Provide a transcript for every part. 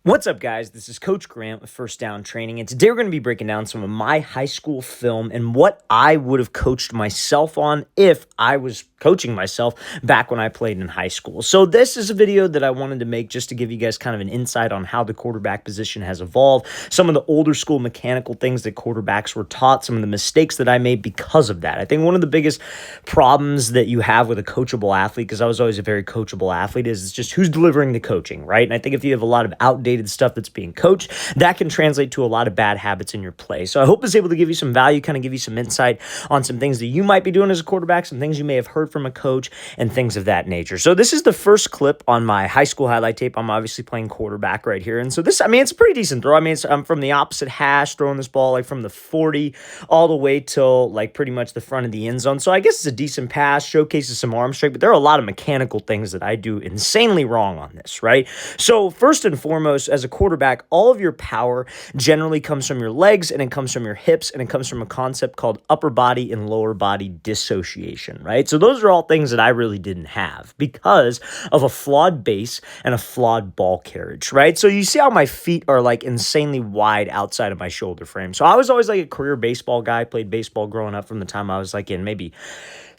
What's up, guys? This is Coach Grant with First Down Training, and today we're going to be breaking down some of my high school film and what I would have coached myself on if I was coaching myself back when I played in high school. So this is a video that I wanted to make just to give you guys kind of an insight on how the quarterback position has evolved, some of the older school mechanical things that quarterbacks were taught, some of the mistakes that I made because of that. I think one of the biggest problems that you have with a coachable athlete, because I was always a very coachable athlete, is it's just who's delivering the coaching, right? And I think if you have a lot of outdated stuff that's being coached, that can translate to a lot of bad habits in your play. So I hope this is able to give you some value, kind of give you some insight on some things that you might be doing as a quarterback, some things you may have heard from a coach, and things of that nature. So this is the first clip on my high school highlight tape. I'm obviously playing quarterback right here. And so this, it's a pretty decent throw. I'm from the opposite hash, throwing this ball like from the 40 all the way till like pretty much the front of the end zone. So I guess it's a decent pass, showcases some arm strength, but there are a lot of mechanical things that I do insanely wrong on this, right? So first and foremost, as a quarterback, all of your power generally comes from your legs, and it comes from your hips, and it comes from a concept called upper body and lower body dissociation, right? So those are all things that I really didn't have because of a flawed base and a flawed ball carriage, right? So you see how my feet are like insanely wide outside of my shoulder frame. So I was always like a career baseball guy, played baseball growing up from the time I was like in maybe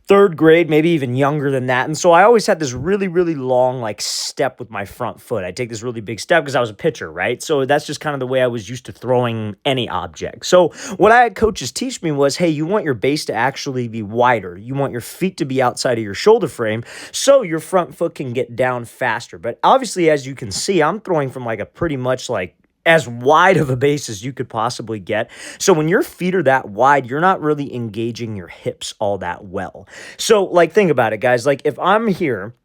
third grade, maybe even younger than that. And so I always had this really, really long like step with my front foot. I take this really big step because I was a pitcher, right? So that's just kind of the way I was used to throwing any object. So what I had coaches teach me was, hey, you want your base to actually be wider. You want your feet to be outside of your shoulder frame so your front foot can get down faster. But obviously, as you can see, I'm throwing from like a pretty much like as wide of a base as you could possibly get. So when your feet are that wide, you're not really engaging your hips all that well. So like, think about it, guys. Like if I'm here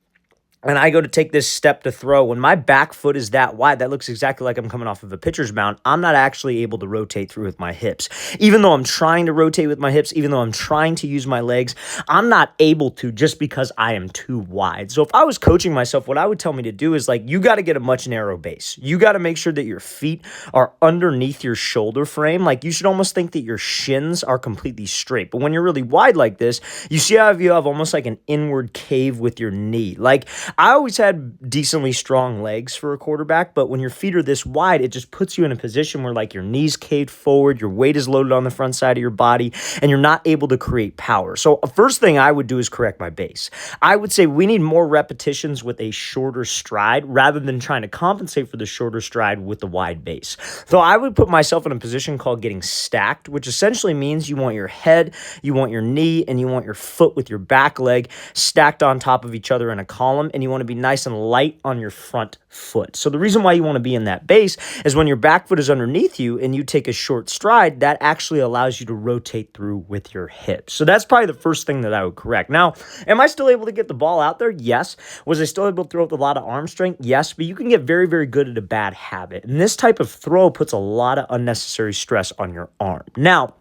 and I go to take this step to throw, when my back foot is that wide, that looks exactly like I'm coming off of a pitcher's mound. I'm not actually able to rotate through with my hips. Even though I'm trying to rotate with my hips, even though I'm trying to use my legs, I'm not able to just because I am too wide. So if I was coaching myself, what I would tell me to do is like, you got to get a much narrow base. You got to make sure that your feet are underneath your shoulder frame. Like you should almost think that your shins are completely straight. But when you're really wide like this, you see how you have almost like an inward cave with your knee. Like I always had decently strong legs for a quarterback, but when your feet are this wide, it just puts you in a position where like your knees caved forward, your weight is loaded on the front side of your body, and you're not able to create power. So first thing I would do is correct my base. I would say we need more repetitions with a shorter stride rather than trying to compensate for the shorter stride with the wide base. So I would put myself in a position called getting stacked, which essentially means you want your head, you want your knee, and you want your foot with your back leg stacked on top of each other in a column, and you want to be nice and light on your front foot. So the reason why you want to be in that base is when your back foot is underneath you and you take a short stride, that actually allows you to rotate through with your hips. So that's probably the first thing that I would correct. Now, am I still able to get the ball out there? Yes. Was I still able to throw with a lot of arm strength? Yes, but you can get very, very good at a bad habit. And this type of throw puts a lot of unnecessary stress on your arm. Now,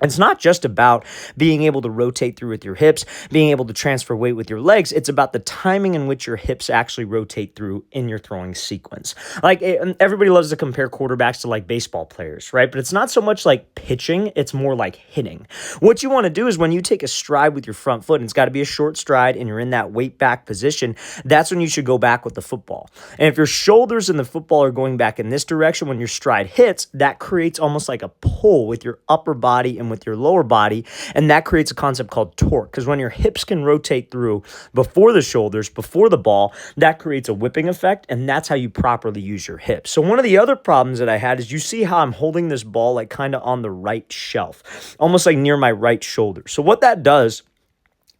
it's not just about being able to rotate through with your hips, being able to transfer weight with your legs. It's about the timing in which your hips actually rotate through in your throwing sequence. Like everybody loves to compare quarterbacks to like baseball players, right? But it's not so much like pitching, it's more like hitting. What you want to do is when you take a stride with your front foot, and it's got to be a short stride and you're in that weight back position, that's when you should go back with the football. And if your shoulders and the football are going back in this direction when your stride hits, that creates almost like a pull with your upper body and with your lower body, and that creates a concept called torque, because when your hips can rotate through before the shoulders, before the ball, that creates a whipping effect, and that's how you properly use your hips. So one of the other problems that I had is you see how I'm holding this ball like kind of on the right shelf, almost like near my right shoulder. So what that does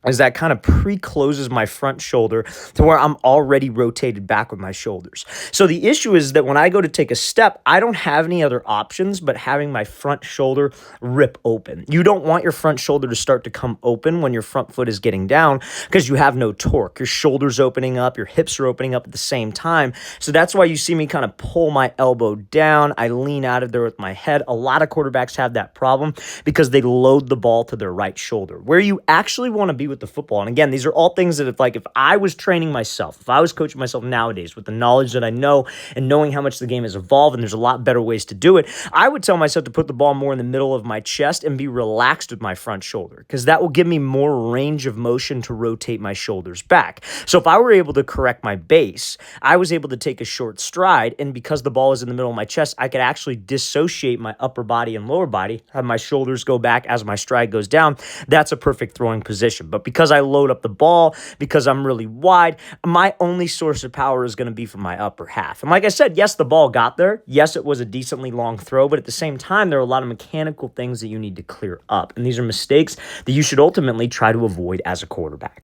is that kind of pre-closes my front shoulder to where I'm already rotated back with my shoulders. So the issue is that when I go to take a step, I don't have any other options but having my front shoulder rip open. You don't want your front shoulder to start to come open when your front foot is getting down because you have no torque. Your shoulder's opening up, your hips are opening up at the same time. So that's why you see me kind of pull my elbow down. I lean out of there with my head. A lot of quarterbacks have that problem because they load the ball to their right shoulder. Where you actually want to be with the football. And again, these are all things that if I was training myself, if I was coaching myself nowadays with the knowledge that I know and knowing how much the game has evolved and there's a lot better ways to do it, I would tell myself to put the ball more in the middle of my chest and be relaxed with my front shoulder, because that will give me more range of motion to rotate my shoulders back. So if I were able to correct my base, I was able to take a short stride, and because the ball is in the middle of my chest, I could actually dissociate my upper body and lower body, have my shoulders go back as my stride goes down. That's a perfect throwing position. But because I load up the ball, because I'm really wide, my only source of power is going to be from my upper half. And like I said, yes, the ball got there. Yes, it was a decently long throw, but at the same time, there are a lot of mechanical things that you need to clear up. And these are mistakes that you should ultimately try to avoid as a quarterback.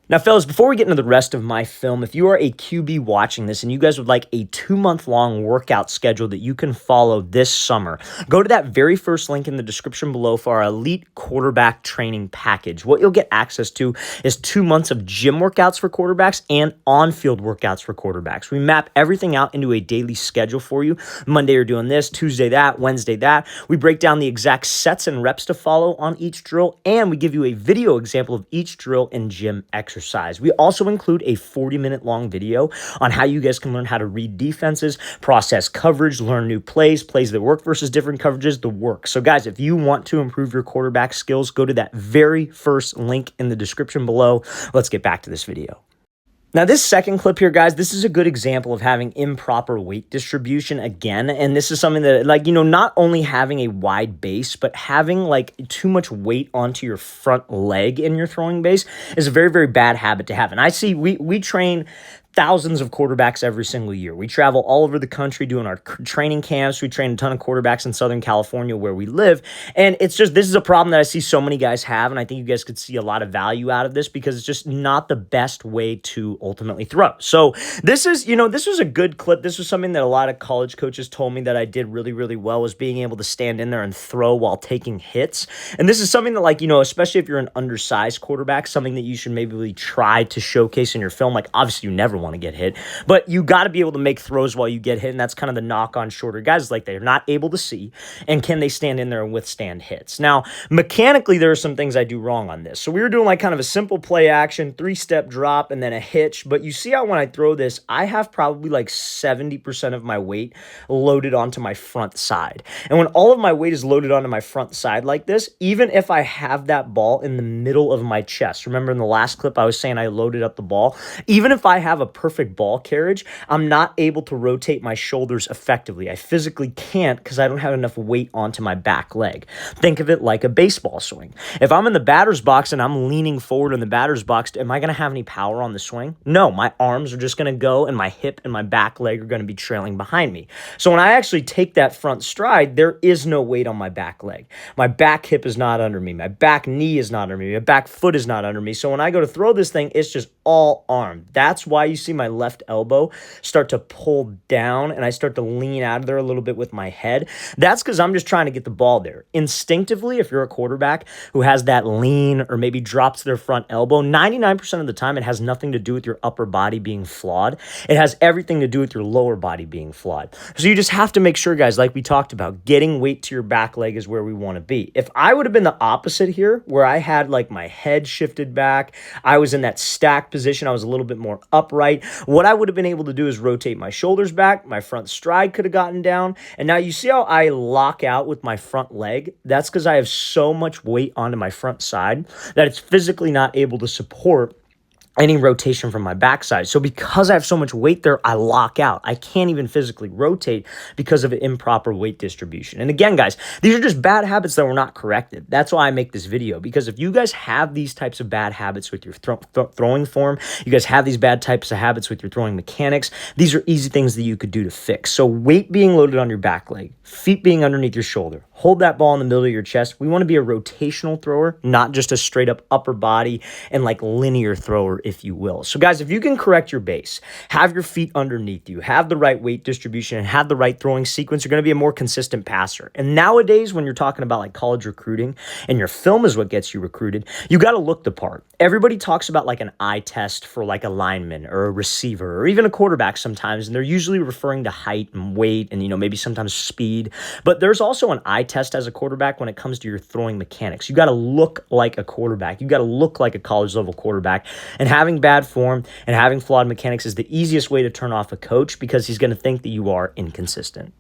Now, fellas, before we get into the rest of my film, if you are a QB watching this and you guys would like a 2-month-long workout schedule that you can follow this summer, go to that very first link in the description below for our Elite Quarterback Training Package. What you'll get access to is 2 months of gym workouts for quarterbacks and on-field workouts for quarterbacks. We map everything out into a daily schedule for you. Monday, you're doing this, Tuesday, that, Wednesday, that. We break down the exact sets and reps to follow on each drill, and we give you a video example of each drill and gym exercise. We also include a 40-minute long video on how you guys can learn how to read defenses, process coverage, learn new plays that work versus different coverages, the work. So guys, if you want to improve your quarterback skills, go to that very first link in the description below. Let's get back to this video. Now, this second clip here, guys, this is a good example of having improper weight distribution again. And this is something that, not only having a wide base, but having too much weight onto your front leg in your throwing base is a very, very bad habit to have. And I see we train thousands of quarterbacks every single year. We travel all over the country doing our training camps. We train a ton of quarterbacks in Southern California where we live. And it's just, this is a problem that I see so many guys have. And I think you guys could see a lot of value out of this because it's just not the best way to ultimately throw. So this is, this was a good clip. This was something that a lot of college coaches told me that I did really, really well, was being able to stand in there and throw while taking hits. And this is something that especially if you're an undersized quarterback, something that you should maybe really try to showcase in your film. Obviously you never want to get hit, but you got to be able to make throws while you get hit, and that's kind of the knock on shorter guys, they're not able to see, and can they stand in there and withstand hits? Now, mechanically, there are some things I do wrong on this. So we were doing kind of a simple play action, 3-step drop, and then a hitch, but you see how when I throw this, I have probably 70% of my weight loaded onto my front side. And when all of my weight is loaded onto my front side like this, even if I have that ball in the middle of my chest, remember in the last clip I was saying I loaded up the ball, even if I have a perfect ball carriage, I'm not able to rotate my shoulders effectively. I physically can't because I don't have enough weight onto my back leg. Think of it like a baseball swing. If I'm in the batter's box and I'm leaning forward in the batter's box, am I going to have any power on the swing? No, my arms are just going to go and my hip and my back leg are going to be trailing behind me. So when I actually take that front stride, there is no weight on my back leg. My back hip is not under me. My back knee is not under me. My back foot is not under me. So when I go to throw this thing, it's just all arm. That's why you see my left elbow start to pull down and I start to lean out of there a little bit with my head. That's because I'm just trying to get the ball there. Instinctively, if you're a quarterback who has that lean or maybe drops their front elbow, 99% of the time it has nothing to do with your upper body being flawed. It has everything to do with your lower body being flawed. So you just have to make sure, guys, like we talked about, getting weight to your back leg is where we want to be. If I would have been the opposite here, where I had my head shifted back, I was in that stack position, I was a little bit more upright, what I would have been able to do is rotate my shoulders back, my front stride could have gotten down, and now you see how I lock out with my front leg? That's because I have so much weight onto my front side that it's physically not able to support any rotation from my backside. So because I have so much weight there, I lock out. I can't even physically rotate because of an improper weight distribution. And again, guys, these are just bad habits that were not corrected. That's why I make this video, because if you guys have these types of bad habits with your throwing form, you guys have these bad types of habits with your throwing mechanics, these are easy things that you could do to fix. So weight being loaded on your back leg, feet being underneath your shoulder, hold that ball in the middle of your chest. We want to be a rotational thrower, not just a straight up upper body and linear thrower if you will. So guys, if you can correct your base, have your feet underneath you, have the right weight distribution, and have the right throwing sequence, you're going to be a more consistent passer. And nowadays, when you're talking about like college recruiting and your film is what gets you recruited, you got to look the part. Everybody talks about like an eye test for like a lineman or a receiver or even a quarterback sometimes, and they're usually referring to height and weight and, maybe sometimes speed. But there's also an eye test as a quarterback when it comes to your throwing mechanics. You got to look like a quarterback. You got to look like a college level quarterback. And having bad form and having flawed mechanics is the easiest way to turn off a coach because he's going to think that you are inconsistent.